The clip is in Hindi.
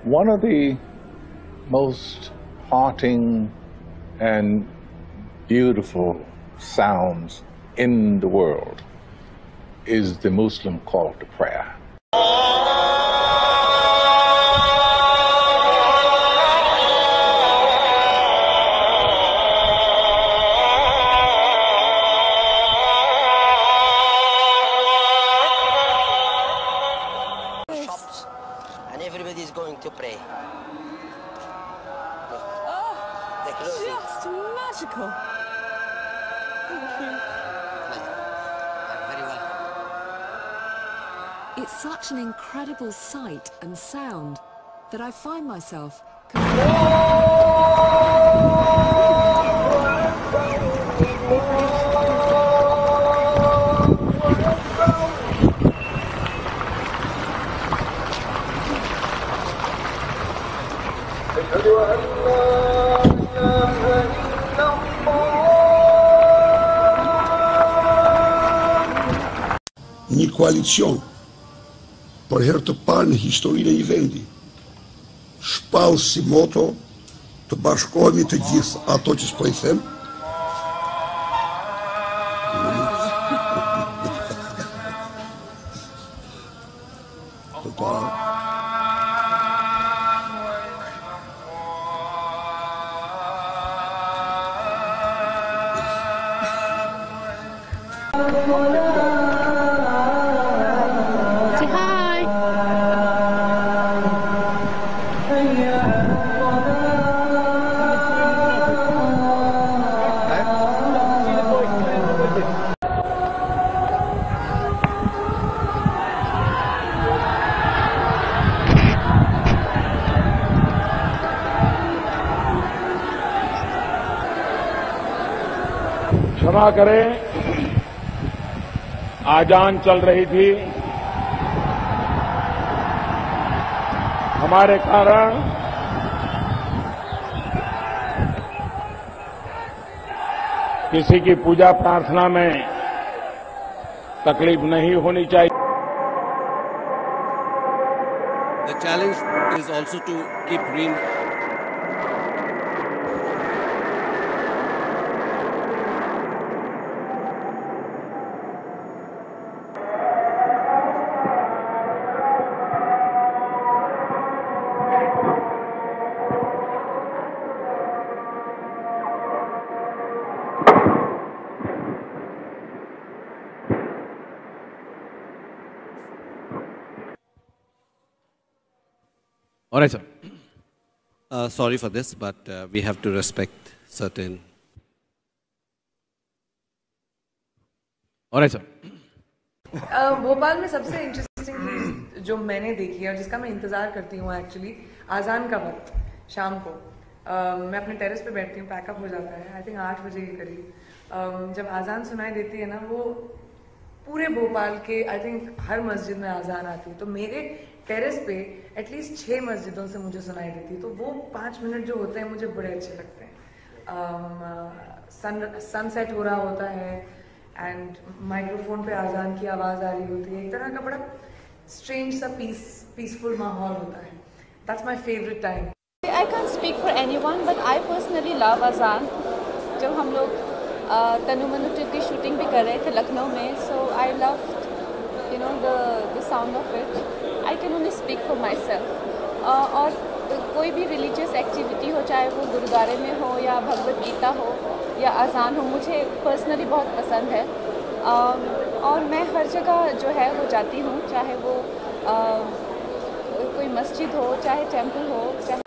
One of the most haunting and beautiful sounds in the world is the Muslim call to prayer. Shops, and everybody is going to pray. Just magical. Thank you. Very well. It's such an incredible sight and sound that I find myself Një koalicion për herë të parë në historinë e një vendi shpall si moto të bashkohemi të gjithë ato që s'po i them Say hi. क्षमा करें, आजान चल रही थी, हमारे कारण किसी की पूजा प्रार्थना में तकलीफ नहीं होनी चाहिए। The challenge is also to keep All right, sir. sorry for this, but we have to respect certain. All right, sir. Bhopal में सबसे इंटरेस्टिंग चीज जो मैंने देखी है और जिसका मैं इंतज़ार करती हूँ एक्चुअली आज़ान का वक्त शाम को मैं अपने टेरेस पे बैठती हूँ, पैकअप हो जाता है, आई थिंक 8 बजे के करीब जब आज़ान सुनाई देती है ना, वो पूरे भोपाल के आई थिंक हर मस्जिद में आज़ान आती है, तो मेरे टेरेस पे एटलीस्ट 6 मस्जिदों से मुझे सुनाई देती है, तो वो 5 मिनट जो होते हैं मुझे बड़े अच्छे लगते हैं। सनसेट हो रहा होता है एंड माइक्रोफोन पे आज़ान की आवाज़ आ रही होती है, एक तरह का बड़ा स्ट्रेंज सा पीसफुल माहौल होता है। That's my favourite time. I can't speak for anyone, but I personally love Azaan. जब हम लोग तनु मनु की शूटिंग भी कर रहे थे लखनऊ में, so I loved, you know, the sound of it. I can only speak for myself. और कोई भी रिलीजियस एक्टिविटी हो, चाहे वो गुरुद्वारे में हो या भगवत गीता हो या अज़ान हो, मुझे पर्सनली बहुत पसंद है। और मैं हर जगह जो है वो जाती हूँ, चाहे वो कोई मस्जिद हो, चाहे टेंपल हो, चाहे